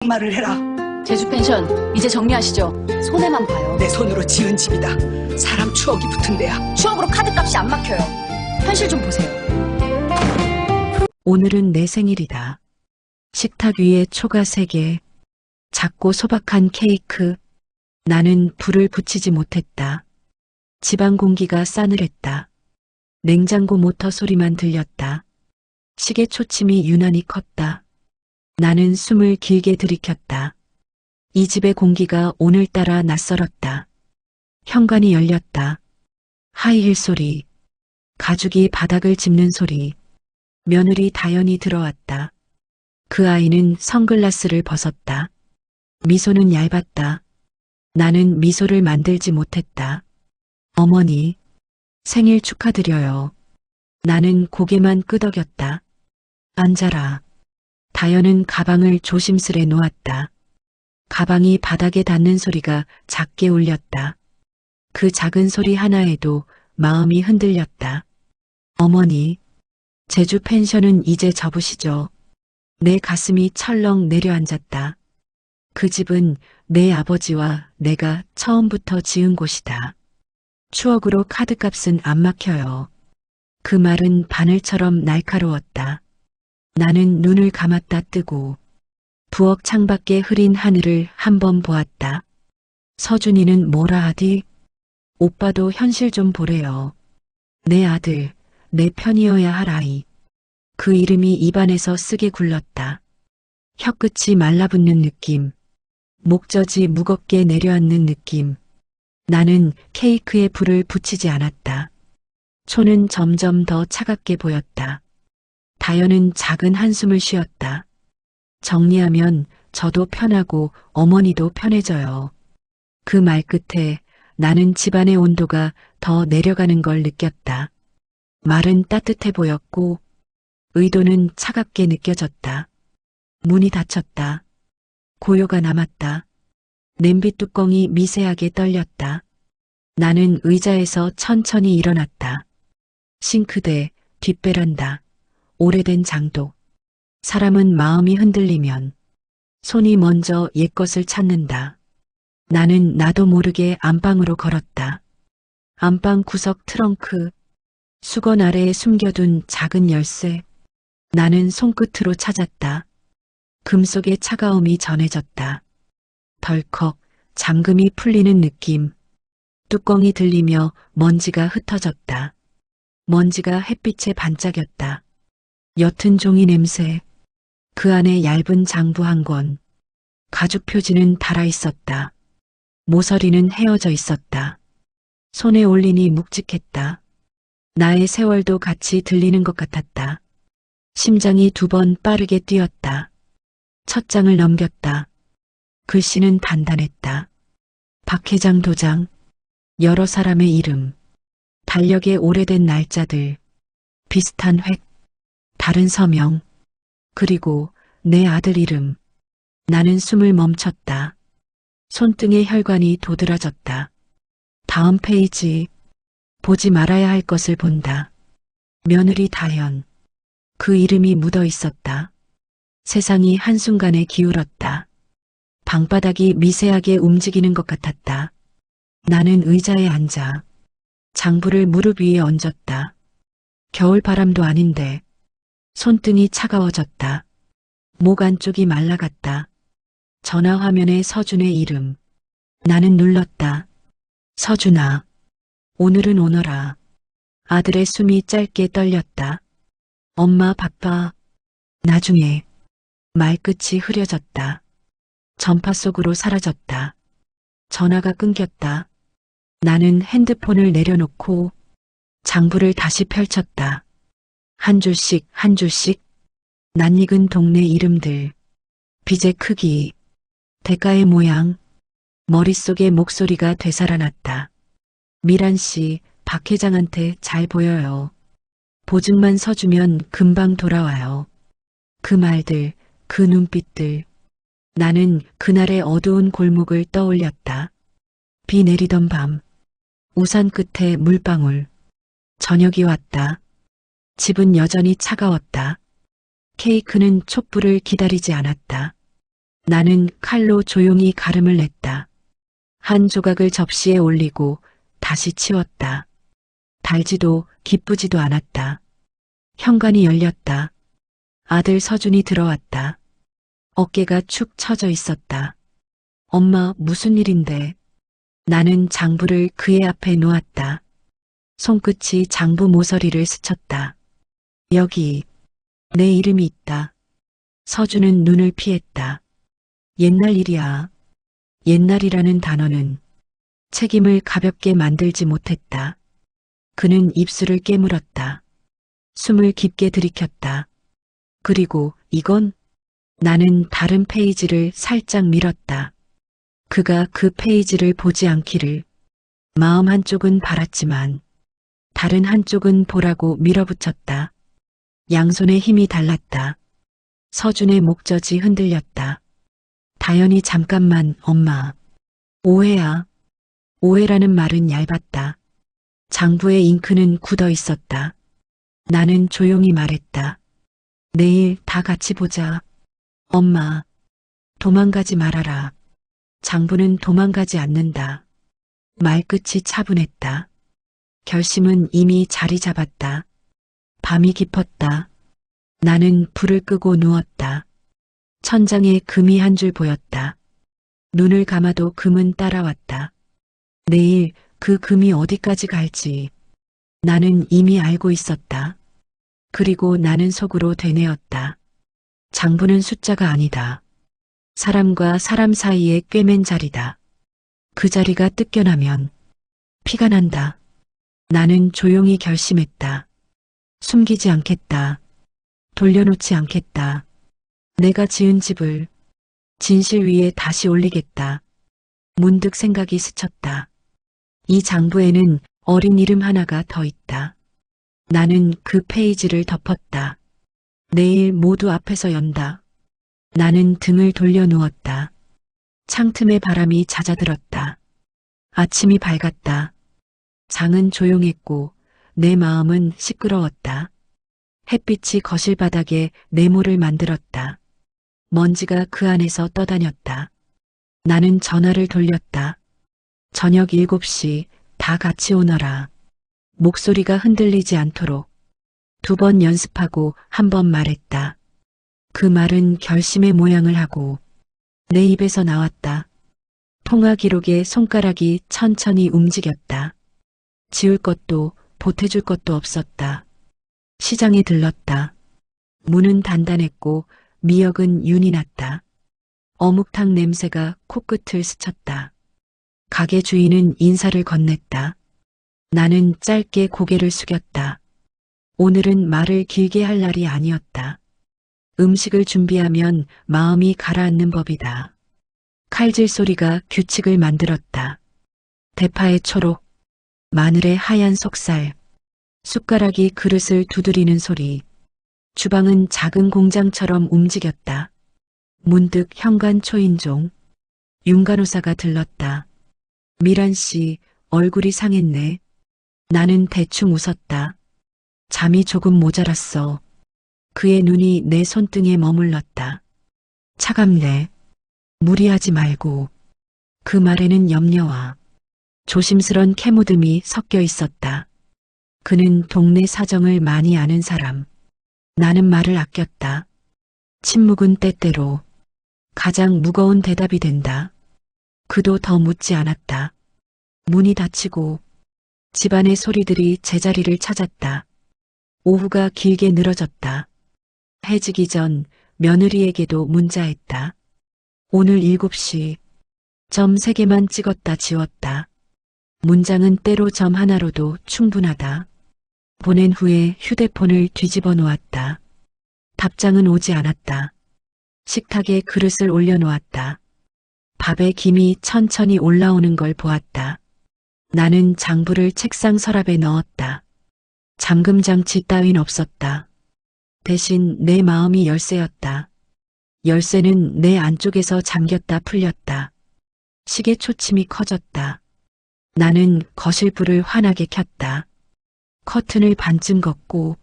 막말을 해라. 제주 펜션 이제 정리하시죠. 손해만 봐요. 내 손으로 지은 집이다. 사람 추억이 붙은 데야. 추억으로 카드값이 안 막혀요. 현실 좀 보세요. 오늘은 내 생일이다. 식탁 위에 초가 3개, 작고 소박한 케이크. 나는 불을 붙이지 못했다. 집안 공기가 싸늘했다. 냉장고 모터 소리만 들렸다. 시계 초침이 유난히 컸다. 나는 숨을 길게 들이켰다. 이 집의 공기가 오늘따라 낯설었다. 현관이 열렸다. 하이힐 소리, 가죽이 바닥을 짚는 소리, 며느리 다연이 들어왔다. 그 아이는 선글라스를 벗었다. 미소는 얇았다. 나는 미소를 만들지 못했다. 어머니, 생일 축하드려요. 나는 고개만 끄덕였다. 앉아라. 다연은 가방을 조심스레 놓았다. 가방이 바닥에 닿는 소리가 작게 울렸다. 그 작은 소리 하나에도 마음이 흔들렸다. 어머니, 제주 펜션은 이제 접으시죠. 내 가슴이 철렁 내려앉았다. 그 집은 내 아버지와 내가 처음부터 지은 곳이다. 추억으로 카드값은 안 막혀요. 그 말은 바늘처럼 날카로웠다. 나는 눈을 감았다 뜨고 부엌 창밖에 흐린 하늘을 한번 보았다. 서준이는 뭐라 하디? 오빠도 현실 좀 보래요. 내 아들, 내 편이어야 할 아이. 그 이름이 입안에서 쓰게 굴렀다. 혀끝이 말라붙는 느낌. 목젖이 무겁게 내려앉는 느낌. 나는 케이크에 불을 붙이지 않았다. 초는 점점 더 차갑게 보였다. 다연은 작은 한숨을 쉬었다. 정리하면 저도 편하고 어머니도 편해져요. 그 말 끝에 나는 집안의 온도가 더 내려가는 걸 느꼈다. 말은 따뜻해 보였고 의도는 차갑게 느껴졌다. 문이 닫혔다. 고요가 남았다. 냄비 뚜껑이 미세하게 떨렸다. 나는 의자에서 천천히 일어났다. 싱크대, 뒷베란다, 오래된 장독. 사람은 마음이 흔들리면 손이 먼저 옛것을 찾는다. 나는 나도 모르게 안방으로 걸었다. 안방 구석 트렁크, 수건 아래에 숨겨둔 작은 열쇠. 나는 손끝으로 찾았다. 금속의 차가움이 전해졌다. 덜컥 잠금이 풀리는 느낌. 뚜껑이 들리며 먼지가 흩어졌다. 먼지가 햇빛에 반짝였다. 옅은 종이 냄새. 그 안에 얇은 장부 한 권. 가죽 표지는 달아 있었다. 모서리는 헤어져 있었다. 손에 올리니 묵직했다. 나의 세월도 같이 들리는 것 같았다. 심장이 2번 빠르게 뛰었다. 첫 장을 넘겼다. 글씨는 단단했다. 박 회장 도장, 여러 사람의 이름, 달력의 오래된 날짜들, 비슷한 획, 다른 서명, 그리고 내 아들 이름. 나는 숨을 멈췄다. 손등의 혈관이 도드라졌다. 다음 페이지. 보지 말아야 할 것을 본다. 며느리 다현. 그 이름이 묻어 있었다. 세상이 한순간에 기울었다. 방바닥이 미세하게 움직이는 것 같았다. 나는 의자에 앉아 장부를 무릎 위에 얹었다. 겨울 바람도 아닌데 손등이 차가워졌다. 목 안쪽이 말라갔다. 전화 화면에 서준의 이름. 나는 눌렀다. 서준아, 오늘은 오너라. 아들의 숨이 짧게 떨렸다. 엄마 바빠. 나중에. 말끝이 흐려졌다. 전파 속으로 사라졌다. 전화가 끊겼다. 나는 핸드폰을 내려놓고 장부를 다시 펼쳤다. 한 줄씩 한 줄씩 낯익은 동네 이름들, 빚의 크기, 대가의 모양, 머릿속에 목소리가 되살아났다. 미란 씨, 박 회장한테 잘 보여요. 보증만 서주면 금방 돌아와요. 그 말들, 그 눈빛들. 나는 그날의 어두운 골목을 떠올렸다. 비 내리던 밤, 우산 끝에 물방울. 저녁이 왔다. 집은 여전히 차가웠다. 케이크는 촛불을 기다리지 않았다. 나는 칼로 조용히 가름을 냈다. 한 조각을 접시에 올리고 다시 치웠다. 달지도 기쁘지도 않았다. 현관이 열렸다. 아들 서준이 들어왔다. 어깨가 축 처져 있었다. 엄마, 무슨 일인데? 나는 장부를 그의 앞에 놓았다. 손끝이 장부 모서리를 스쳤다. 여기 내 이름이 있다. 서준은 눈을 피했다. 옛날 일이야. 옛날이라는 단어는 책임을 가볍게 만들지 못했다. 그는 입술을 깨물었다. 숨을 깊게 들이켰다. 그리고 이건? 나는 다른 페이지를 살짝 밀었다. 그가 그 페이지를 보지 않기를. 마음 한쪽은 바랐지만 다른 한쪽은 보라고 밀어붙였다. 양손의 힘이 달랐다. 서준의 목젖이 흔들렸다. 다연이 잠깐만, 엄마. 오해야. 오해라는 말은 얇았다. 장부의 잉크는 굳어 있었다. 나는 조용히 말했다. 내일 다 같이 보자. 엄마, 도망가지 말아라. 장부는 도망가지 않는다. 말끝이 차분했다. 결심은 이미 자리 잡았다. 밤이 깊었다. 나는 불을 끄고 누웠다. 천장에 금이 한 줄 보였다. 눈을 감아도 금은 따라왔다. 내일 그 금이 어디까지 갈지 나는 이미 알고 있었다. 그리고 나는 속으로 되뇌었다. 장부는 숫자가 아니다. 사람과 사람 사이에 꿰맨 자리다. 그 자리가 뜯겨나면 피가 난다. 나는 조용히 결심했다. 숨기지 않겠다. 돌려놓지 않겠다. 내가 지은 집을 진실 위에 다시 올리겠다. 문득 생각이 스쳤다. 이 장부에는 어린 이름 하나가 더 있다. 나는 그 페이지를 덮었다. 내일 모두 앞에서 연다. 나는 등을 돌려 누웠다. 창틈에 바람이 잦아들었다. 아침이 밝았다. 장은 조용했고 내 마음은 시끄러웠다. 햇빛이 거실 바닥에 네모를 만들었다. 먼지가 그 안에서 떠다녔다. 나는 전화를 돌렸다. 저녁 7시 다 같이 오너라. 목소리가 흔들리지 않도록 2번 연습하고 1번 말했다. 그 말은 결심의 모양을 하고 내 입에서 나왔다. 통화 기록에 손가락이 천천히 움직였다. 지울 것도 보태줄 것도 없었다. 시장에 들렀다. 문은 단단했고 미역은 윤이 났다. 어묵탕 냄새가 코끝을 스쳤다. 가게 주인은 인사를 건넸다. 나는 짧게 고개를 숙였다. 오늘은 말을 길게 할 날이 아니었다. 음식을 준비하면 마음이 가라앉는 법이다. 칼질 소리가 규칙을 만들었다. 대파의 초록, 마늘의 하얀 속살, 숟가락이 그릇을 두드리는 소리. 주방은 작은 공장처럼 움직였다. 문득 현관 초인종, 윤간호사가 들렀다. 미란 씨, 얼굴이 상했네. 나는 대충 웃었다. 잠이 조금 모자랐어. 그의 눈이 내 손등에 머물렀다. 차갑네. 무리하지 말고. 그 말에는 염려와 조심스런 캐묻음이 섞여 있었다. 그는 동네 사정을 많이 아는 사람. 나는 말을 아꼈다. 침묵은 때때로 가장 무거운 대답이 된다. 그도 더 묻지 않았다. 문이 닫히고 집안의 소리들이 제자리를 찾았다. 오후가 길게 늘어졌다. 해지기 전 며느리에게도 문자했다. 오늘 7시. 점 3개만 찍었다 지웠다. 문장은 때로 점 하나로도 충분하다. 보낸 후에 휴대폰을 뒤집어 놓았다. 답장은 오지 않았다. 식탁에 그릇을 올려놓았다. 밥에 김이 천천히 올라오는 걸 보았다. 나는 장부를 책상 서랍에 넣었다. 잠금 장치 따윈 없었다. 대신 내 마음이 열쇠였다. 열쇠는 내 안쪽에서 잠겼다 풀렸다. 시계 초침이 커졌다. 나는 거실 불을 환하게 켰다. 커튼을 반쯤 걷고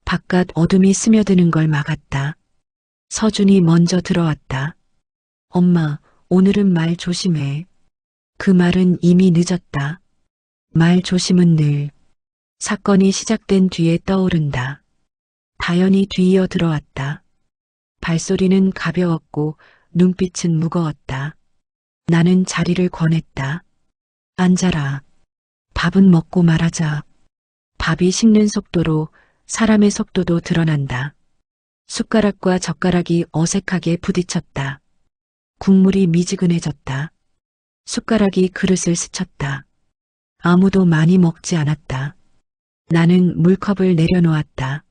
바깥 어둠이 스며드는 걸 막았다. 서준이 먼저 들어왔다. 엄마, 오늘은 말 조심해. 그 말은 이미 늦었다. 말 조심은 늘 사건이 시작된 뒤에 떠오른다. 다연이 뒤이어 들어왔다. 발소리는 가벼웠고 눈빛은 무거웠다. 나는 자리를 권했다. 앉아라. 밥은 먹고 말하자. 밥이 식는 속도로 사람의 속도도 드러난다. 숟가락과 젓가락이 어색하게 부딪혔다. 국물이 미지근해졌다. 숟가락이 그릇을 스쳤다. 아무도 많이 먹지 않았다. 나는 물컵을 내려놓았다.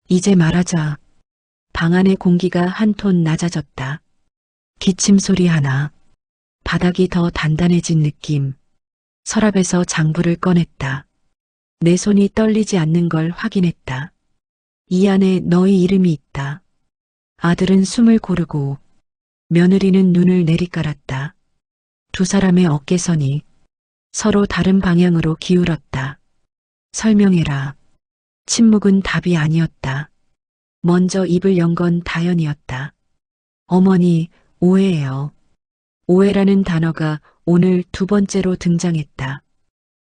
이제 말하자. 방 안의 공기가 한 톤 낮아졌다. 기침 소리 하나. 바닥이 더 단단해진 느낌. 서랍에서 장부를 꺼냈다. 내 손이 떨리지 않는 걸 확인했다. 이 안에 너의 이름이 있다. 아들은 숨을 고르고 며느리는 눈을 내리깔았다. 두 사람의 어깨선이 서로 다른 방향으로 기울었다. 설명해라. 침묵은 답이 아니었다. 먼저 입을 연 건 다연이었다. 어머니, 오해예요. 오해라는 단어가 오늘 두 번째로 등장했다.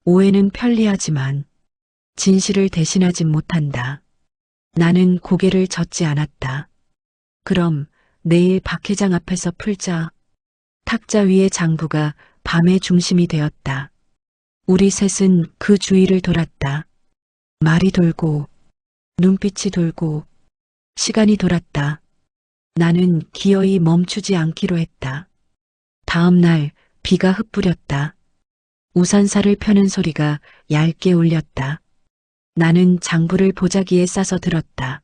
오해는 편리하지만 진실을 대신하진 못한다. 나는 고개를 젓지 않았다. 그럼 내일 박 회장 앞에서 풀자. 탁자 위의 장부가 밤의 중심이 되었다. 우리 셋은 그 주위를 돌았다. 말이 돌고 눈빛이 돌고 시간이 돌았다. 나는 기어이 멈추지 않기로 했다. 다음 날 비가 흩뿌렸다. 우산살을 펴는 소리가 얇게 울렸다. 나는 장부를 보자기에 싸서 들었다.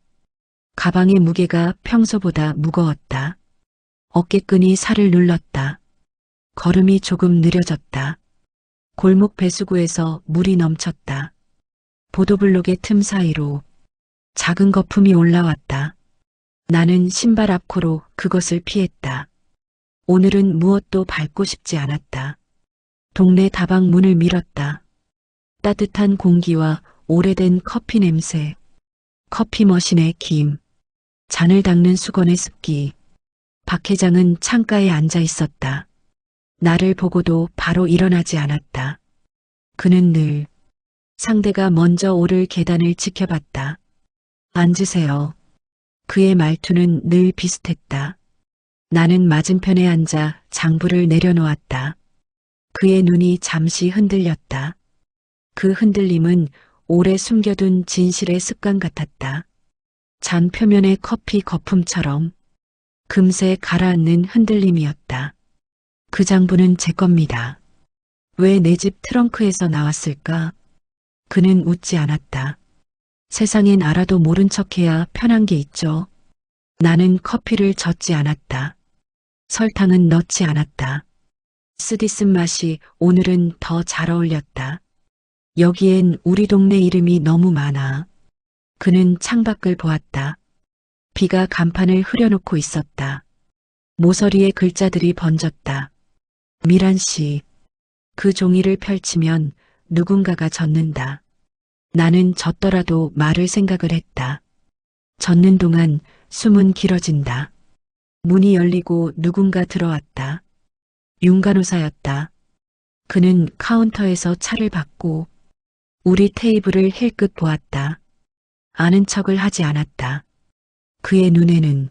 가방의 무게가 평소보다 무거웠다. 어깨끈이 살을 눌렀다. 걸음이 조금 느려졌다. 골목 배수구에서 물이 넘쳤다. 보도블록의 틈 사이로 작은 거품이 올라왔다. 나는 신발 앞코로 그것을 피했다. 오늘은 무엇도 밟고 싶지 않았다. 동네 다방 문을 밀었다. 따뜻한 공기와 오래된 커피 냄새, 커피 머신의 김, 잔을 닦는 수건의 습기. 박 회장은 창가에 앉아 있었다. 나를 보고도 바로 일어나지 않았다. 그는 늘 상대가 먼저 오를 계단을 지켜봤다. 앉으세요. 그의 말투는 늘 비슷했다. 나는 맞은편에 앉아 장부를 내려놓았다. 그의 눈이 잠시 흔들렸다. 그 흔들림은 오래 숨겨둔 진실의 습관 같았다. 잔 표면의 커피 거품처럼 금세 가라앉는 흔들림이었다. 그 장부는 제 겁니다. 왜 내 집 트렁크에서 나왔을까? 그는 웃지 않았다. 세상엔 알아도 모른 척해야 편한 게 있죠. 나는 커피를 젓지 않았다. 설탕은 넣지 않았다. 쓰디쓴 맛이 오늘은 더 잘 어울렸다. 여기엔 우리 동네 이름이 너무 많아. 그는 창밖을 보았다. 비가 간판을 흐려놓고 있었다. 모서리에 글자들이 번졌다. 미란 씨. 그 종이를 펼치면 누군가가 젖는다. 나는 젖더라도 말을 생각을 했다. 젖는 동안 숨은 길어진다. 문이 열리고 누군가 들어왔다. 윤간호사였다. 그는 카운터에서 차를 받고 우리 테이블을 힐끗 보았다. 아는 척을 하지 않았다. 그의 눈에는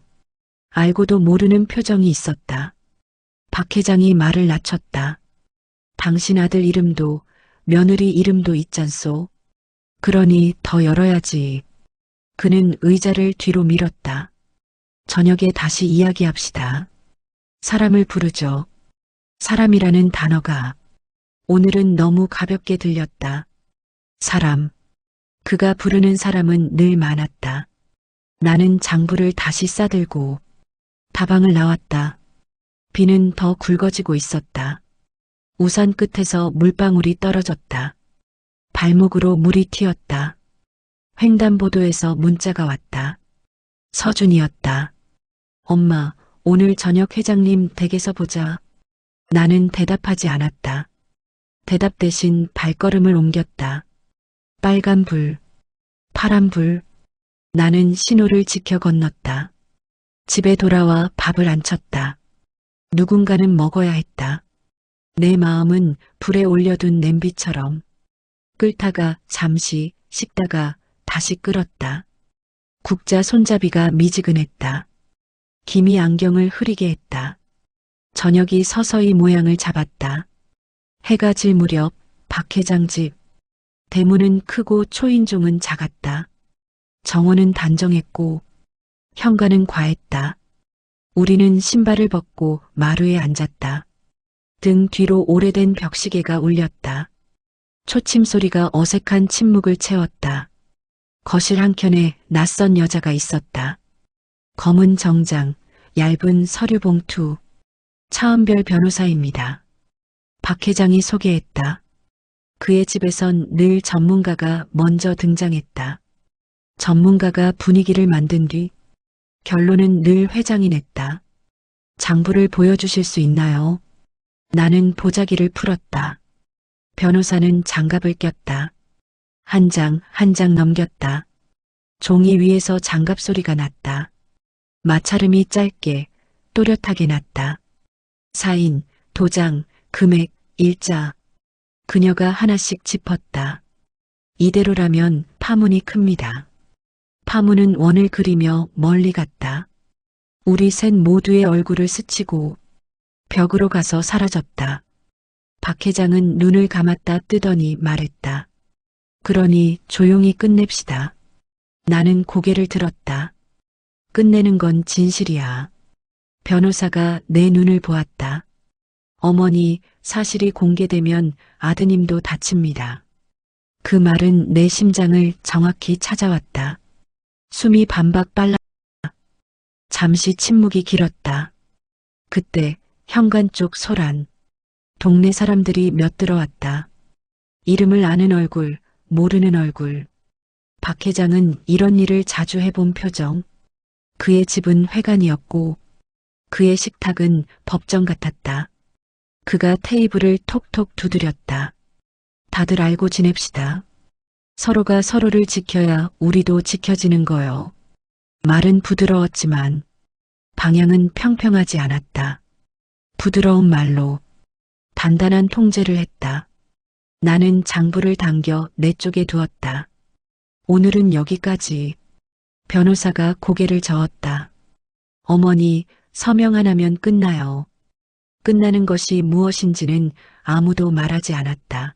알고도 모르는 표정이 있었다. 박 회장이 말을 낮췄다. 당신 아들 이름도 며느리 이름도 있잖소. 그러니 더 열어야지. 그는 의자를 뒤로 밀었다. 저녁에 다시 이야기합시다. 사람을 부르죠. 사람이라는 단어가 오늘은 너무 가볍게 들렸다. 사람. 그가 부르는 사람은 늘 많았다. 나는 장부를 다시 싸들고 다방을 나왔다. 비는 더 굵어지고 있었다. 우산 끝에서 물방울이 떨어졌다. 발목으로 물이 튀었다. 횡단보도에서 문자가 왔다. 서준이었다. 엄마, 오늘 저녁 회장님 댁에서 보자. 나는 대답하지 않았다. 대답 대신 발걸음을 옮겼다. 빨간 불, 파란 불. 나는 신호를 지켜 건넜다. 집에 돌아와 밥을 안 쳤다. 누군가는 먹어야 했다. 내 마음은 불에 올려둔 냄비처럼 끓다가 잠시 식다가 다시 끓었다. 국자 손잡이가 미지근했다. 김이 안경을 흐리게 했다. 저녁이 서서히 모양을 잡았다. 해가 질 무렵 박 회장 집. 대문은 크고 초인종은 작았다. 정원은 단정했고 현관은 과했다. 우리는 신발을 벗고 마루에 앉았다. 등 뒤로 오래된 벽시계가 울렸다. 초침 소리가 어색한 침묵을 채웠다. 거실 한켠에 낯선 여자가 있었다. 검은 정장, 얇은 서류 봉투. 차은별 변호사입니다. 박 회장이 소개했다. 그의 집에선 늘 전문가가 먼저 등장했다. 전문가가 분위기를 만든 뒤 결론은 늘 회장이 냈다. 장부를 보여주실 수 있나요? 나는 보자기를 풀었다. 변호사는 장갑을 꼈다. 한 장 한 장 넘겼다. 종이 위에서 장갑 소리가 났다. 마찰음이 짧게 또렷하게 났다. 사인, 도장, 금액, 일자. 그녀가 하나씩 짚었다. 이대로라면 파문이 큽니다. 파문은 원을 그리며 멀리 갔다. 우리 셋 모두의 얼굴을 스치고 벽으로 가서 사라졌다. 박 회장은 눈을 감았다 뜨더니 말했다. 그러니 조용히 끝냅시다. 나는 고개를 들었다. 끝내는 건 진실이야. 변호사가 내 눈을 보았다. 어머니, 사실이 공개되면 아드님도 다칩니다. 그 말은 내 심장을 정확히 찾아왔다. 숨이 반박 빨랐다. 잠시 침묵이 길었다. 그때 현관 쪽 소란. 동네 사람들이 몇 들어왔다. 이름을 아는 얼굴, 모르는 얼굴. 박 회장은 이런 일을 자주 해본 표정. 그의 집은 회관이었고 그의 식탁은 법정 같았다. 그가 테이블을 톡톡 두드렸다. 다들 알고 지냅시다. 서로가 서로를 지켜야 우리도 지켜지는 거요. 말은 부드러웠지만 방향은 평평하지 않았다. 부드러운 말로 단단한 통제를 했다. 나는 장부를 당겨 내 쪽에 두었다. 오늘은 여기까지. 변호사가 고개를 저었다. 어머니, 서명 하나면 끝나요. 끝나는 것이 무엇인지는 아무도 말하지 않았다.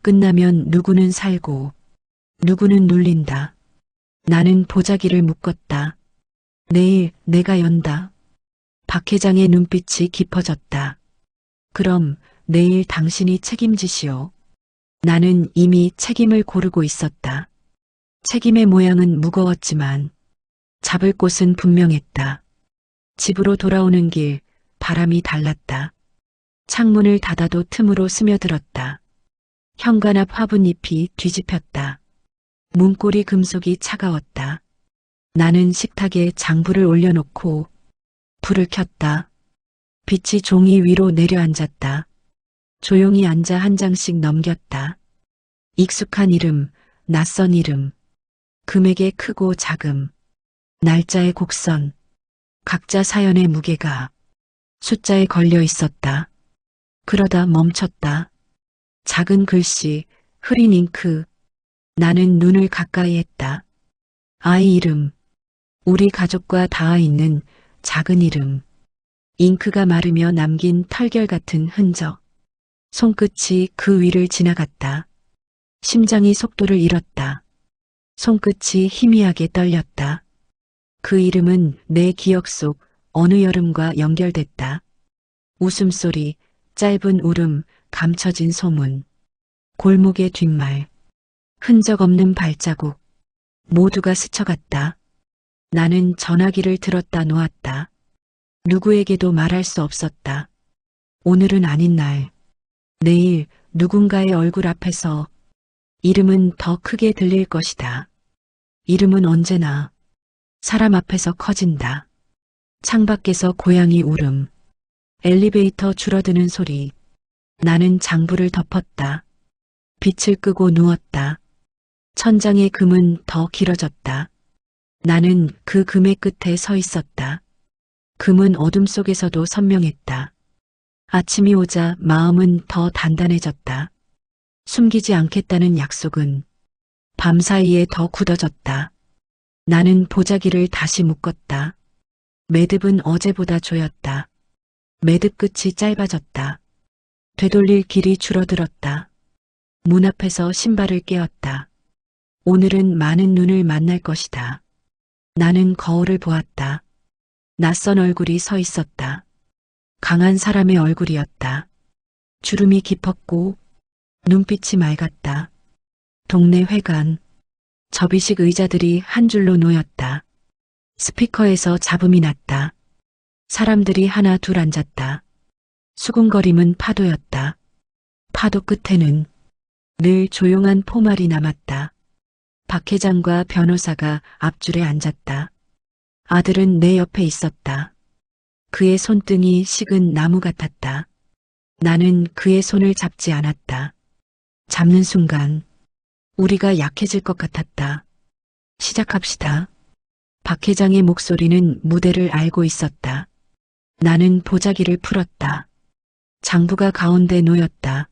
끝나면 누구는 살고 누구는 눌린다. 나는 보자기를 묶었다. 내일 내가 연다. 박 회장의 눈빛이 깊어졌다. 그럼 내일 당신이 책임지시오. 나는 이미 책임을 고르고 있었다. 책임의 모양은 무거웠지만 잡을 곳은 분명했다. 집으로 돌아오는 길 바람이 달랐다. 창문을 닫아도 틈으로 스며들었다. 현관 앞 화분잎이 뒤집혔다. 문고리 금속이 차가웠다. 나는 식탁에 장부를 올려놓고 불을 켰다. 빛이 종이 위로 내려앉았다. 조용히 앉아 한 장씩 넘겼다. 익숙한 이름, 낯선 이름. 금액의 크고 작음. 날짜의 곡선. 각자 사연의 무게가 숫자에 걸려 있었다. 그러다 멈췄다. 작은 글씨, 흐린 잉크. 나는 눈을 가까이 했다. 아이 이름. 우리 가족과 닿아 있는 작은 이름. 잉크가 마르며 남긴 털결 같은 흔적. 손끝이 그 위를 지나갔다. 심장이 속도를 잃었다. 손끝이 희미하게 떨렸다. 그 이름은 내 기억 속 어느 여름과 연결됐다. 웃음소리, 짧은 울음, 감춰진 소문. 골목의 뒷말. 흔적 없는 발자국. 모두가 스쳐갔다. 나는 전화기를 들었다 놓았다. 누구에게도 말할 수 없었다. 오늘은 아닌 날. 내일 누군가의 얼굴 앞에서 이름은 더 크게 들릴 것이다. 이름은 언제나 사람 앞에서 커진다. 창밖에서 고양이 울음. 엘리베이터 줄어드는 소리. 나는 장부를 덮었다. 빛을 끄고 누웠다. 천장의 금은 더 길어졌다. 나는 그 금의 끝에 서 있었다. 금은 어둠 속에서도 선명했다. 아침이 오자 마음은 더 단단해졌다. 숨기지 않겠다는 약속은 밤사이에 더 굳어졌다. 나는 보자기를 다시 묶었다. 매듭은 어제보다 조였다. 매듭 끝이 짧아졌다. 되돌릴 길이 줄어들었다. 문 앞에서 신발을 깨었다. 오늘은 많은 눈을 만날 것이다. 나는 거울을 보았다. 낯선 얼굴이 서 있었다. 강한 사람의 얼굴이었다. 주름이 깊었고 눈빛이 맑았다. 동네 회관, 접이식 의자들이 한 줄로 놓였다. 스피커에서 잡음이 났다. 사람들이 하나 둘 앉았다. 수군거림은 파도였다. 파도 끝에는 늘 조용한 포말이 남았다. 박 회장과 변호사가 앞줄에 앉았다. 아들은 내 옆에 있었다. 그의 손등이 식은 나무 같았다. 나는 그의 손을 잡지 않았다. 잡는 순간 우리가 약해질 것 같았다. 시작합시다. 박 회장의 목소리는 무대를 알고 있었다. 나는 보자기를 풀었다. 장부가 가운데 놓였다.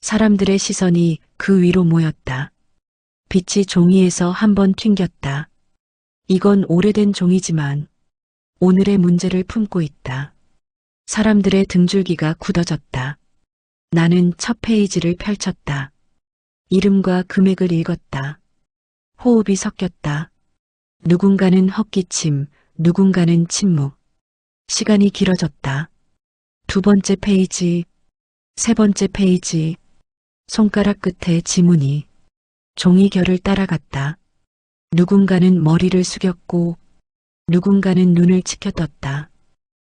사람들의 시선이 그 위로 모였다. 빛이 종이에서 한번 튕겼다. 이건 오래된 종이지만 오늘의 문제를 품고 있다. 사람들의 등줄기가 굳어졌다. 나는 첫 페이지를 펼쳤다. 이름과 금액을 읽었다. 호흡이 섞였다. 누군가는 헛기침, 누군가는 침묵. 시간이 길어졌다. 두 번째 페이지, 세 번째 페이지. 손가락 끝에 지문이 종이 결을 따라갔다. 누군가는 머리를 숙였고 누군가는 눈을 치켜떴다.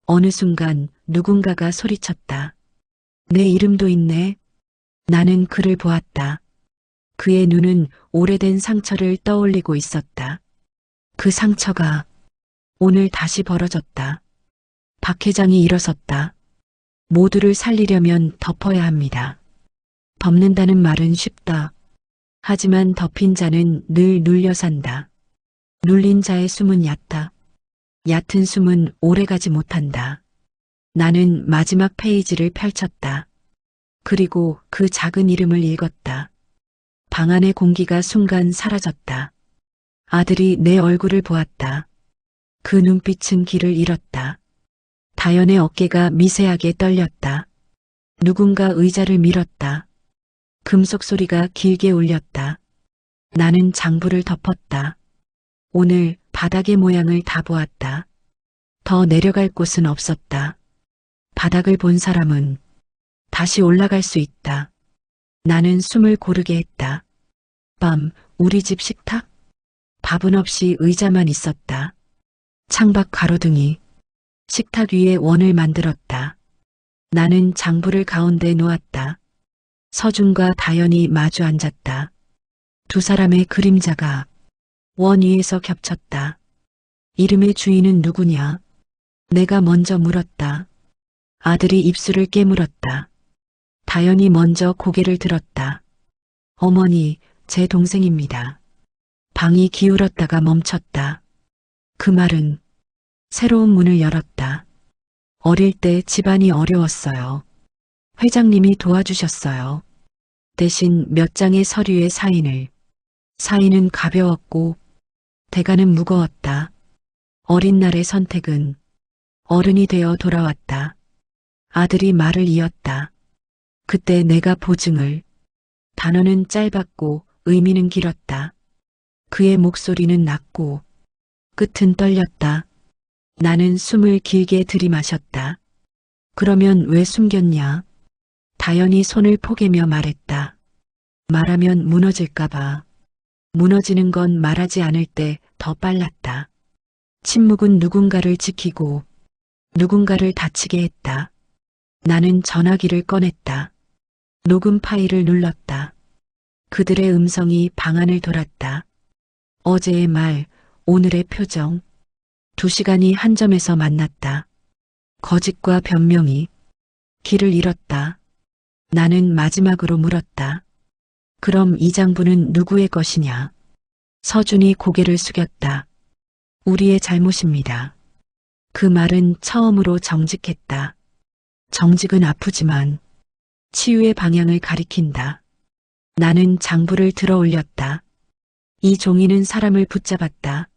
어느 순간 누군가가 소리쳤다. 내 이름도 있네. 나는 그를 보았다. 그의 눈은 오래된 상처를 떠올리고 있었다. 그 상처가 오늘 다시 벌어졌다. 박 회장이 일어섰다. 모두를 살리려면 덮어야 합니다. 덮는다는 말은 쉽다. 하지만 덮인 자는 늘 눌려 산다. 눌린 자의 숨은 얕다. 얕은 숨은 오래가지 못한다. 나는 마지막 페이지를 펼쳤다. 그리고 그 작은 이름을 읽었다. 방 안의 공기가 순간 사라졌다. 아들이 내 얼굴을 보았다. 그 눈빛은 길을 잃었다. 다연의 어깨가 미세하게 떨렸다. 누군가 의자를 밀었다. 금속 소리가 길게 울렸다. 나는 장부를 덮었다. 오늘 바닥의 모양을 다 보았다. 더 내려갈 곳은 없었다. 바닥을 본 사람은 다시 올라갈 수 있다. 나는 숨을 고르게 했다. 밤, 우리 집 식탁? 밥은 없이 의자만 있었다. 창밖 가로등이 식탁 위에 원을 만들었다. 나는 장부를 가운데 놓았다. 서준과 다연이 마주 앉았다. 두 사람의 그림자가 원 위에서 겹쳤다. 이름의 주인은 누구냐? 내가 먼저 물었다. 아들이 입술을 깨물었다. 다연이 먼저 고개를 들었다. 어머니, 제 동생입니다. 방이 기울었다가 멈췄다. 그 말은 새로운 문을 열었다. 어릴 때 집안이 어려웠어요. 회장님이 도와주셨어요. 대신 몇 장의 서류의 사인을. 사인은 가벼웠고 대가는 무거웠다. 어린 날의 선택은 어른이 되어 돌아왔다. 아들이 말을 이었다. 그때 내가 보증을. 단어는 짧았고 의미는 길었다. 그의 목소리는 낮고 끝은 떨렸다. 나는 숨을 길게 들이마셨다. 그러면 왜 숨겼냐? 다연이 손을 포개며 말했다. 말하면 무너질까봐. 무너지는 건 말하지 않을 때 더 빨랐다. 침묵은 누군가를 지키고 누군가를 다치게 했다. 나는 전화기를 꺼냈다. 녹음 파일을 눌렀다. 그들의 음성이 방안을 돌았다. 어제의 말, 오늘의 표정. 2시간이 한 점에서 만났다. 거짓과 변명이 길을 잃었다. 나는 마지막으로 물었다. 그럼 이 장부는 누구의 것이냐? 서준이 고개를 숙였다. 우리의 잘못입니다. 그 말은 처음으로 정직했다. 정직은 아프지만 치유의 방향을 가리킨다. 나는 장부를 들어 올렸다. 이 종이는 사람을 붙잡았다.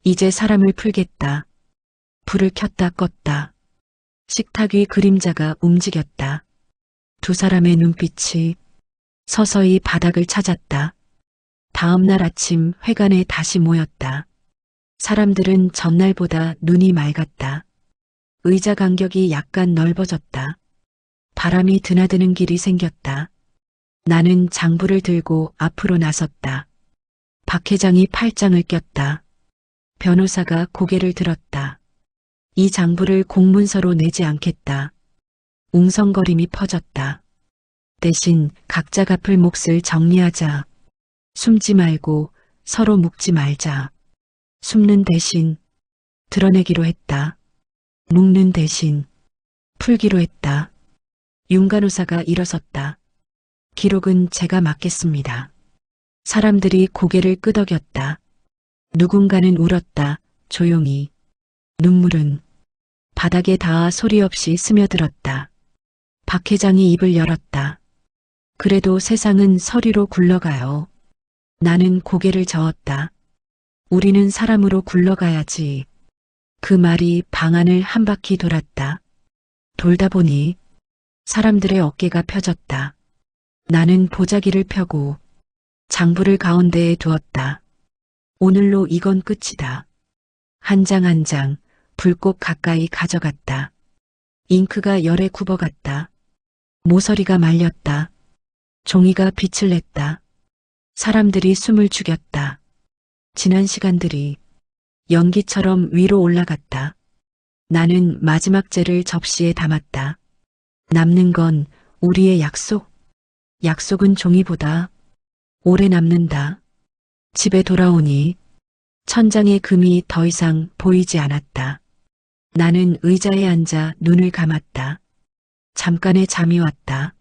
이제 사람을 풀겠다. 불을 켰다 껐다. 식탁 위 그림자가 움직였다. 두 사람의 눈빛이 서서히 바닥을 찾았다. 다음 날 아침 회관에 다시 모였다. 사람들은 전날보다 눈이 맑았다. 의자 간격이 약간 넓어졌다. 바람이 드나드는 길이 생겼다. 나는 장부를 들고 앞으로 나섰다. 박 회장이 팔짱을 꼈다. 변호사가 고개를 들었다. 이 장부를 공문서로 내지 않겠다. 웅성거림이 퍼졌다. 대신 각자 갚을 몫을 정리하자. 숨지 말고 서로 묵지 말자. 숨는 대신 드러내기로 했다. 묵는 대신 풀기로 했다. 윤 간호사가 일어섰다. 기록은 제가 맡겠습니다. 사람들이 고개를 끄덕였다. 누군가는 울었다. 조용히. 눈물은 바닥에 닿아 소리 없이 스며들었다. 박 회장이 입을 열었다. 그래도 세상은 서리로 굴러가요. 나는 고개를 저었다. 우리는 사람으로 굴러가야지. 그 말이 방 안을 한 바퀴 돌았다. 돌다 보니 사람들의 어깨가 펴졌다. 나는 보자기를 펴고 장부를 가운데에 두었다. 오늘로 이건 끝이다. 한 장 한 장 불꽃 가까이 가져갔다. 잉크가 열에 굽어갔다. 모서리가 말렸다. 종이가 빛을 냈다. 사람들이 숨을 죽였다. 지난 시간들이 연기처럼 위로 올라갔다. 나는 마지막 째를 접시에 담았다. 남는 건 우리의 약속. 약속은 종이보다 오래 남는다. 집에 돌아오니 천장의 금이 더 이상 보이지 않았다. 나는 의자에 앉아 눈을 감았다. 잠깐의 잠이 왔다.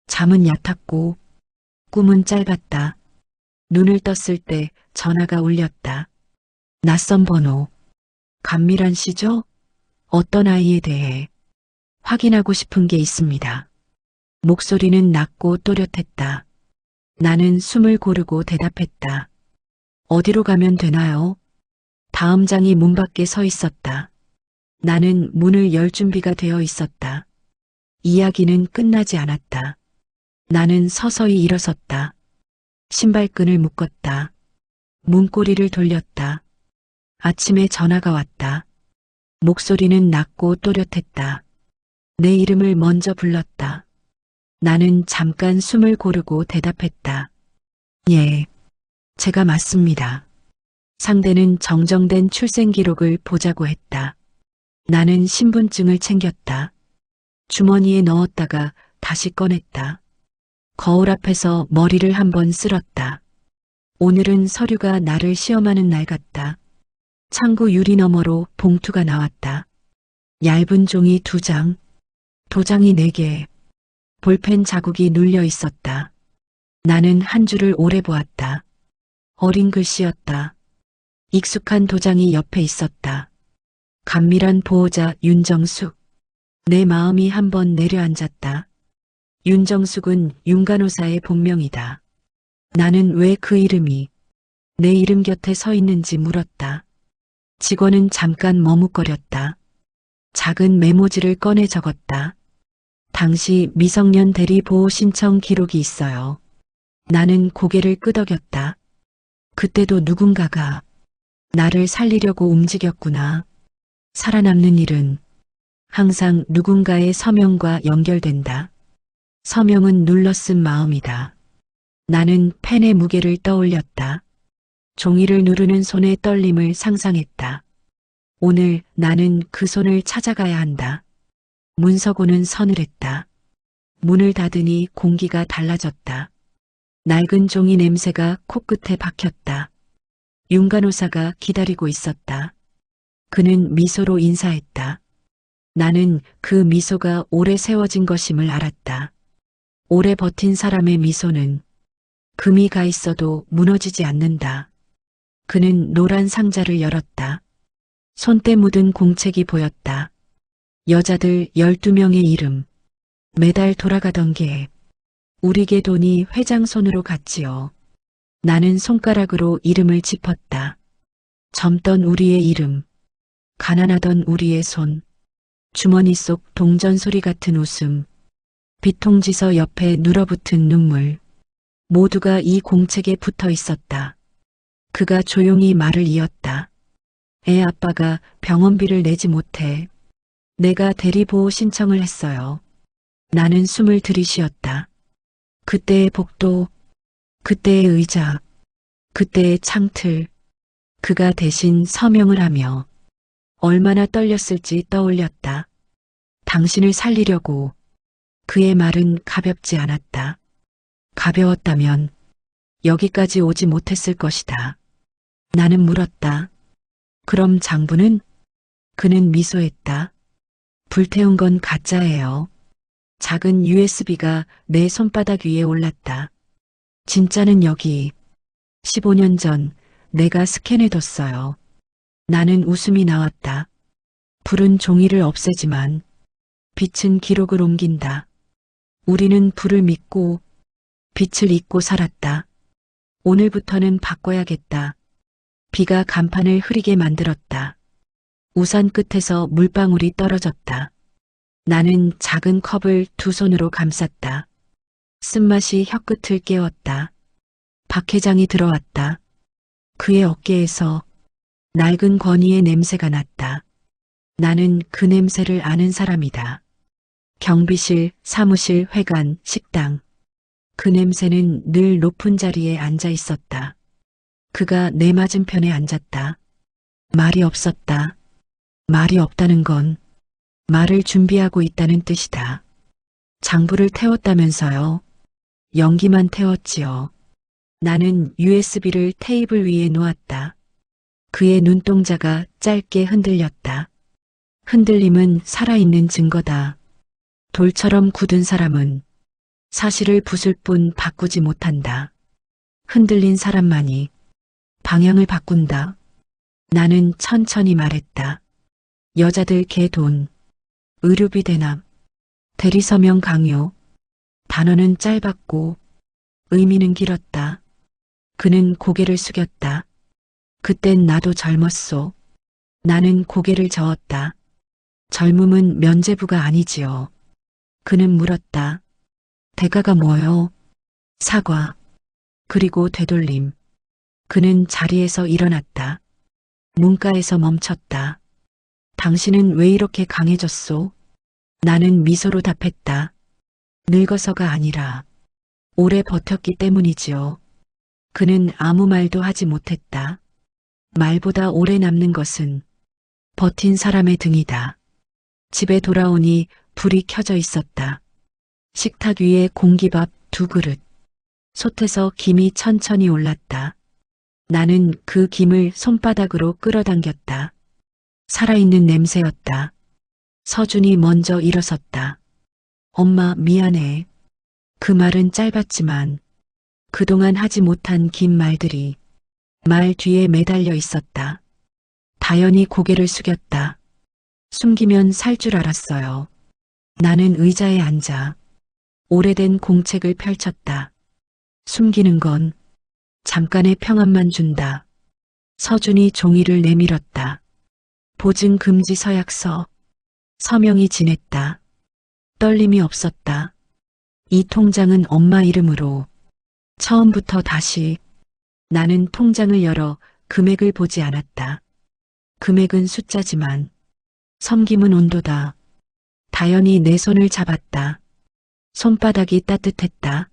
잠은 얕았고 꿈은 짧았다. 눈을 떴을 때 전화가 울렸다. 낯선 번호. 감미란 씨죠? 어떤 아이에 대해 확인하고 싶은 게 있습니다. 목소리는 낮고 또렷했다. 나는 숨을 고르고 대답했다. 어디로 가면 되나요? 다음 장이 문 밖에 서 있었다. 나는 문을 열 준비가 되어 있었다. 이야기는 끝나지 않았다. 나는 서서히 일어섰다. 신발끈을 묶었다. 문고리를 돌렸다. 아침에 전화가 왔다. 목소리는 낮고 또렷했다. 내 이름을 먼저 불렀다. 나는 잠깐 숨을 고르고 대답했다. 예, 제가 맞습니다. 상대는 정정된 출생 기록을 보자고 했다. 나는 신분증을 챙겼다. 주머니에 넣었다가 다시 꺼냈다. 거울 앞에서 머리를 한번 쓸었다. 오늘은 서류가 나를 시험하는 날 같다. 창구 유리 너머로 봉투가 나왔다. 얇은 종이 2장, 도장이 4개, 볼펜 자국이 눌려 있었다. 나는 한 줄을 오래 보았다. 어린 글씨였다. 익숙한 도장이 옆에 있었다. 감밀한 보호자 윤정숙. 내 마음이 한번 내려앉았다. 윤정숙은 윤 간호사의 본명이다. 나는 왜 그 이름이 내 이름 곁에 서 있는지 물었다. 직원은 잠깐 머뭇거렸다. 작은 메모지를 꺼내 적었다. 당시 미성년 대리 보호 신청 기록이 있어요. 나는 고개를 끄덕였다. 그때도 누군가가 나를 살리려고 움직였구나. 살아남는 일은 항상 누군가의 서명과 연결된다. 서명은 눌러쓴 마음이다. 나는 펜의 무게를 떠올렸다. 종이를 누르는 손의 떨림을 상상했다. 오늘 나는 그 손을 찾아가야 한다. 문서고는 서늘했다. 문을 닫으니 공기가 달라졌다. 낡은 종이 냄새가 코끝에 박혔다. 윤 간호사가 기다리고 있었다. 그는 미소로 인사했다. 나는 그 미소가 오래 세워진 것임을 알았다. 오래 버틴 사람의 미소는 금이 가 있어도 무너지지 않는다. 그는 노란 상자를 열었다. 손때 묻은 공책이 보였다. 여자들 12명의 이름. 매달 돌아가던 게 우리게 돈이 회장 손으로 갔지요. 나는 손가락으로 이름을 짚었다. 젊던 우리의 이름. 가난하던 우리의 손. 주머니 속 동전 소리 같은 웃음. 비통지서 옆에 눌어붙은 눈물. 모두가 이 공책에 붙어 있었다. 그가 조용히 말을 이었다. 애 아빠가 병원비를 내지 못해 내가 대리보호 신청을 했어요. 나는 숨을 들이쉬었다. 그때의 복도, 그때의 의자, 그때의 창틀, 그가 대신 서명을 하며 얼마나 떨렸을지 떠올렸다. 당신을 살리려고. 그의 말은 가볍지 않았다. 가벼웠다면 여기까지 오지 못했을 것이다. 나는 물었다. 그럼 장부는? 그는 미소했다. 불태운 건 가짜예요. 작은 USB가 내 손바닥 위에 올랐다. 진짜는 여기. 15년 전 내가 스캔해뒀어요. 나는 웃음이 나왔다. 불은 종이를 없애지만 빛은 기록을 옮긴다. 우리는 불을 믿고 빛을 잊고 살았다. 오늘부터는 바꿔야겠다. 비가 간판을 흐리게 만들었다. 우산 끝에서 물방울이 떨어졌다. 나는 작은 컵을 두 손으로 감쌌다. 쓴맛이 혀끝을 깨웠다. 박 회장이 들어왔다. 그의 어깨에서 낡은 권위의 냄새가 났다. 나는 그 냄새를 아는 사람이다. 경비실, 사무실, 회관, 식당. 그 냄새는 늘 높은 자리에 앉아 있었다. 그가 내 맞은편에 앉았다. 말이 없었다. 말이 없다는 건 말을 준비하고 있다는 뜻이다. 장부를 태웠다면서요. 연기만 태웠지요. 나는 USB를 테이블 위에 놓았다. 그의 눈동자가 짧게 흔들렸다. 흔들림은 살아있는 증거다. 돌처럼 굳은 사람은 사실을 부술 뿐 바꾸지 못한다. 흔들린 사람만이 방향을 바꾼다. 나는 천천히 말했다. 여자들 개 돈, 의료비 대납, 대리서명 강요. 단어는 짧았고 의미는 길었다. 그는 고개를 숙였다. 그땐 나도 젊었소. 나는 고개를 저었다. 젊음은 면죄부가 아니지요. 그는 물었다. 대가가 뭐요? 사과. 그리고 되돌림. 그는 자리에서 일어났다. 문가에서 멈췄다. 당신은 왜 이렇게 강해졌소? 나는 미소로 답했다. 늙어서가 아니라 오래 버텼기 때문이지요. 그는 아무 말도 하지 못했다. 말보다 오래 남는 것은 버틴 사람의 등이다. 집에 돌아오니 불이 켜져 있었다. 식탁 위에 공기밥 2그릇. 솥에서 김이 천천히 올랐다. 나는 그 김을 손바닥으로 끌어당겼다. 살아있는 냄새였다. 서준이 먼저 일어섰다. 엄마 미안해. 그 말은 짧았지만 그동안 하지 못한 긴 말들이 말 뒤에 매달려 있었다. 다연이 고개를 숙였다. 숨기면 살 줄 알았어요. 나는 의자에 앉아 오래된 공책을 펼쳤다. 숨기는 건 잠깐의 평안만 준다. 서준이 종이를 내밀었다. 보증 금지 서약서. 서명이 진했다. 떨림이 없었다. 이 통장은 엄마 이름으로. 처음부터 다시. 나는 통장을 열어 금액을 보지 않았다. 금액은 숫자지만 섬김은 온도다. 다연이 내 손을 잡았다. 손바닥이 따뜻했다.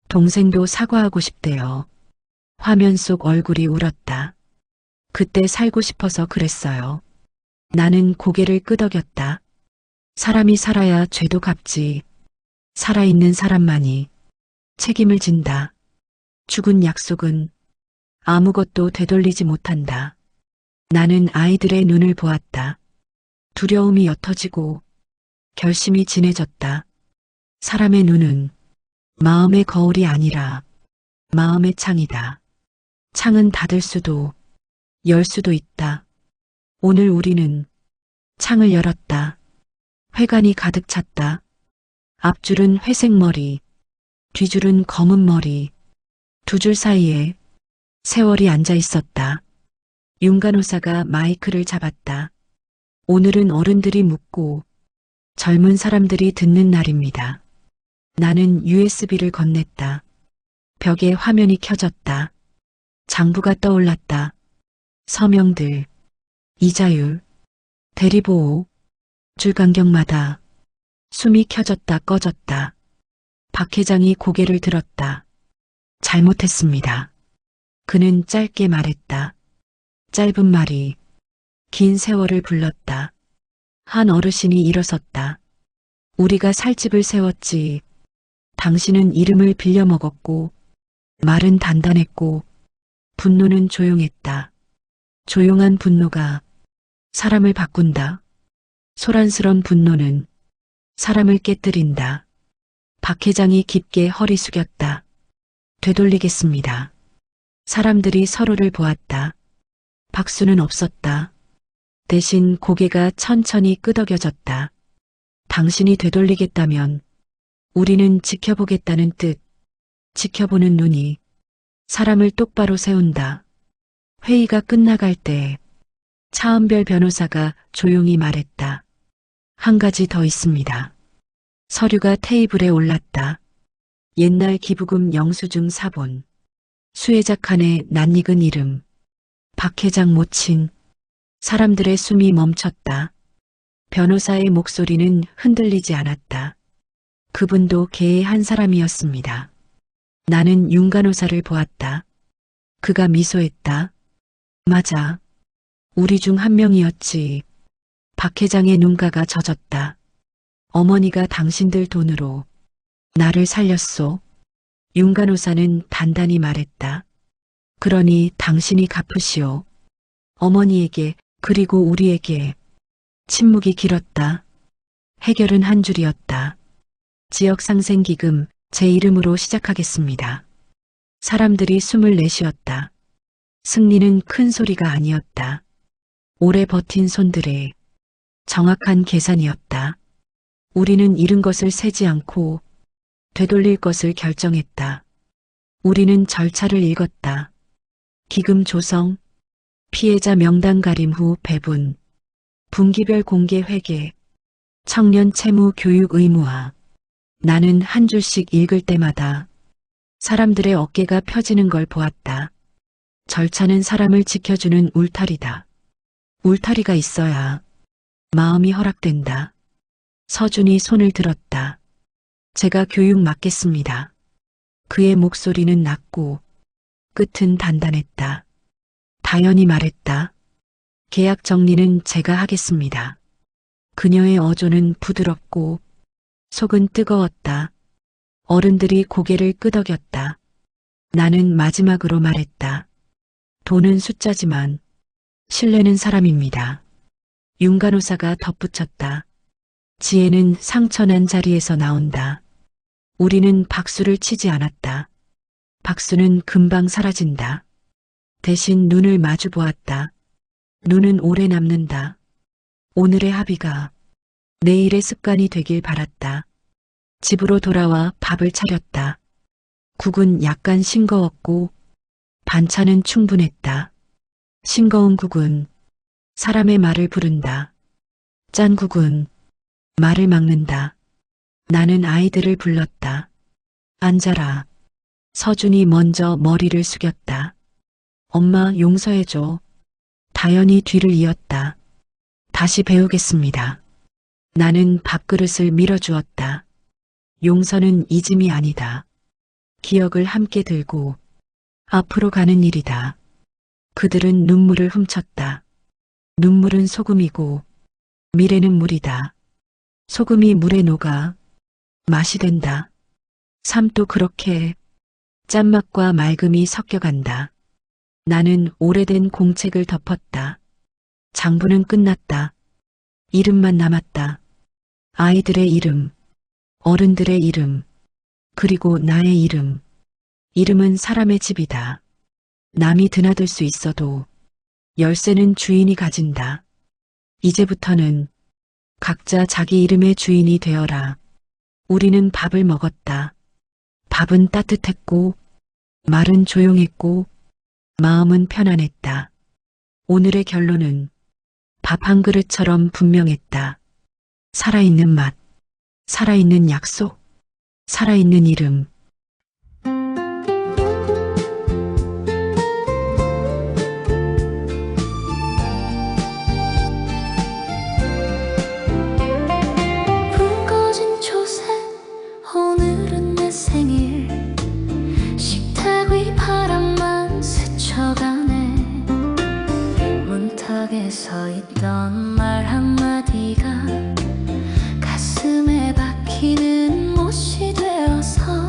동생도 사과하고 싶대요. 화면 속 얼굴이 울었다. 그때 살고 싶어서 그랬어요. 나는 고개를 끄덕였다. 사람이 살아야 죄도 갚지. 살아있는 사람만이 책임을 진다. 죽은 약속은 아무것도 되돌리지 못한다. 나는 아이들의 눈을 보았다. 두려움이 옅어지고 결심이 진해졌다. 사람의 눈은 마음의 거울이 아니라 마음의 창이다. 창은 닫을 수도 열 수도 있다. 오늘 우리는 창을 열었다. 회관이 가득 찼다. 앞줄은 회색 머리, 뒤줄은 검은 머리, 두 줄 사이에 세월이 앉아 있었다. 윤 간호사가 마이크를 잡았다. 오늘은 어른들이 묻고 젊은 사람들이 듣는 날입니다. 나는 USB를 건넸다. 벽에 화면이 켜졌다. 장부가 떠올랐다. 서명들, 이자율, 대리보호, 줄 간격마다 숨이 켜졌다 꺼졌다. 박 회장이 고개를 들었다. 잘못했습니다. 그는 짧게 말했다. 짧은 말이 긴 세월을 불렀다. 한 어르신이 일어섰다. 우리가 살집을 세웠지. 당신은 이름을 빌려 먹었고 말은 단단했고 분노는 조용했다. 조용한 분노가 사람을 바꾼다. 소란스런 분노는 사람을 깨뜨린다. 박 회장이 깊게 허리 숙였다. 되돌리겠습니다. 사람들이 서로를 보았다. 박수는 없었다. 대신 고개가 천천히 끄덕여졌다. 당신이 되돌리겠다면 우리는 지켜보겠다는 뜻. 지켜보는 눈이 사람을 똑바로 세운다. 회의가 끝나갈 때 차은별 변호사가 조용히 말했다. 한 가지 더 있습니다. 서류가 테이블에 올랐다. 옛날 기부금 영수증 사본. 수혜자 칸에 낯익은 이름. 박 회장 모친. 사람들의 숨이 멈췄다. 변호사의 목소리는 흔들리지 않았다. 그분도 개의 한 사람이었습니다. 나는 윤 간호사를 보았다. 그가 미소했다. 맞아. 우리 중 한 명이었지. 박 회장의 눈가가 젖었다. 어머니가 당신들 돈으로 나를 살렸소. 윤 간호사는 단단히 말했다. 그러니 당신이 갚으시오. 어머니에게 그리고 우리에게. 침묵이 길었다. 해결은 한 줄이었다. 지역상생기금 제 이름으로 시작하겠습니다. 사람들이 숨을 내쉬었다. 승리는 큰 소리가 아니었다. 오래 버틴 손들의 정확한 계산이었다. 우리는 잃은 것을 세지 않고 되돌릴 것을 결정했다. 우리는 절차를 읽었다. 기금 조성, 피해자 명단 가림 후 배분, 분기별 공개 회계, 청년 채무 교육 의무화. 나는 한 줄씩 읽을 때마다 사람들의 어깨가 펴지는 걸 보았다. 절차는 사람을 지켜주는 울타리다. 울타리가 있어야 마음이 허락된다. 서준이 손을 들었다. 제가 교육 맡겠습니다. 그의 목소리는 낮고 끝은 단단했다. 다연히 말했다. 계약 정리는 제가 하겠습니다. 그녀의 어조는 부드럽고 속은 뜨거웠다. 어른들이 고개를 끄덕였다. 나는 마지막으로 말했다. 돈은 숫자지만 신뢰는 사람입니다. 윤 간호사가 덧붙였다. 지혜는 상처난 자리에서 나온다. 우리는 박수를 치지 않았다. 박수는 금방 사라진다. 대신 눈을 마주 보았다. 눈은 오래 남는다. 오늘의 합의가 내일의 습관이 되길 바랐다. 집으로 돌아와 밥을 차렸다. 국은 약간 싱거웠고 반찬은 충분했다. 싱거운 국은 사람의 말을 부른다. 짠 국은 말을 막는다. 나는 아이들을 불렀다. 앉아라. 서준이 먼저 머리를 숙였다. 엄마 용서해줘. 다연이 뒤를 이었다. 다시 배우겠습니다. 나는 밥그릇을 밀어주었다. 용서는 잊음이 아니다. 기억을 함께 들고 앞으로 가는 일이다. 그들은 눈물을 훔쳤다. 눈물은 소금이고 미래는 물이다. 소금이 물에 녹아 맛이 된다. 삶도 그렇게 짠맛과 맑음이 섞여간다. 나는 오래된 공책을 덮었다. 장부는 끝났다. 이름만 남았다. 아이들의 이름, 어른들의 이름, 그리고 나의 이름. 이름은 사람의 집이다. 남이 드나들 수 있어도 열쇠는 주인이 가진다. 이제부터는 각자 자기 이름의 주인이 되어라. 우리는 밥을 먹었다. 밥은 따뜻했고, 말은 조용했고, 마음은 편안했다. 오늘의 결론은 밥 한 그릇처럼 분명했다. 살아있는 맛, 살아있는 약속, 살아있는 이름. 불 꺼진 초색 오늘은 내 생일 식탁 위 바람만 스쳐가네 문턱에 서 있던 말 한마디가 가슴에 박히는 못이 되어서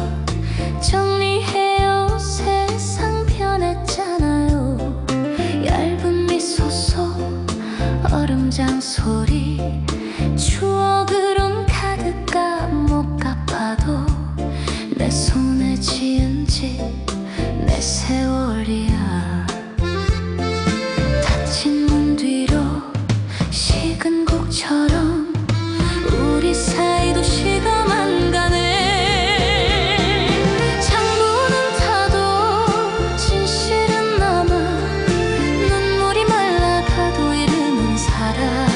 정리해요 세상 변했잖아요 얇은 미소 속 얼음장 소리 추억으론 가득가 못 갚아도 내 손에 지은 집 내 세월이야 닫힌 문 뒤로 식은 곡처럼 우리 사이도 시간만 가네 창문은 타도 진실은 남아 눈물이 말라가도 이름은 살아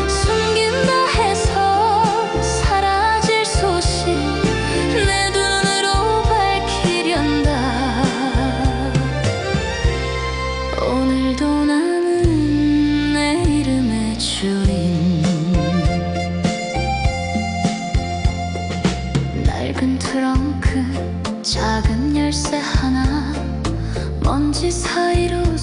숨긴다 해서 사라질 소식 내 눈으로 밝히련다 오늘도 나는 내 이름의 주인 낡은 트렁크 작은 열쇠 하나 먼지 사이로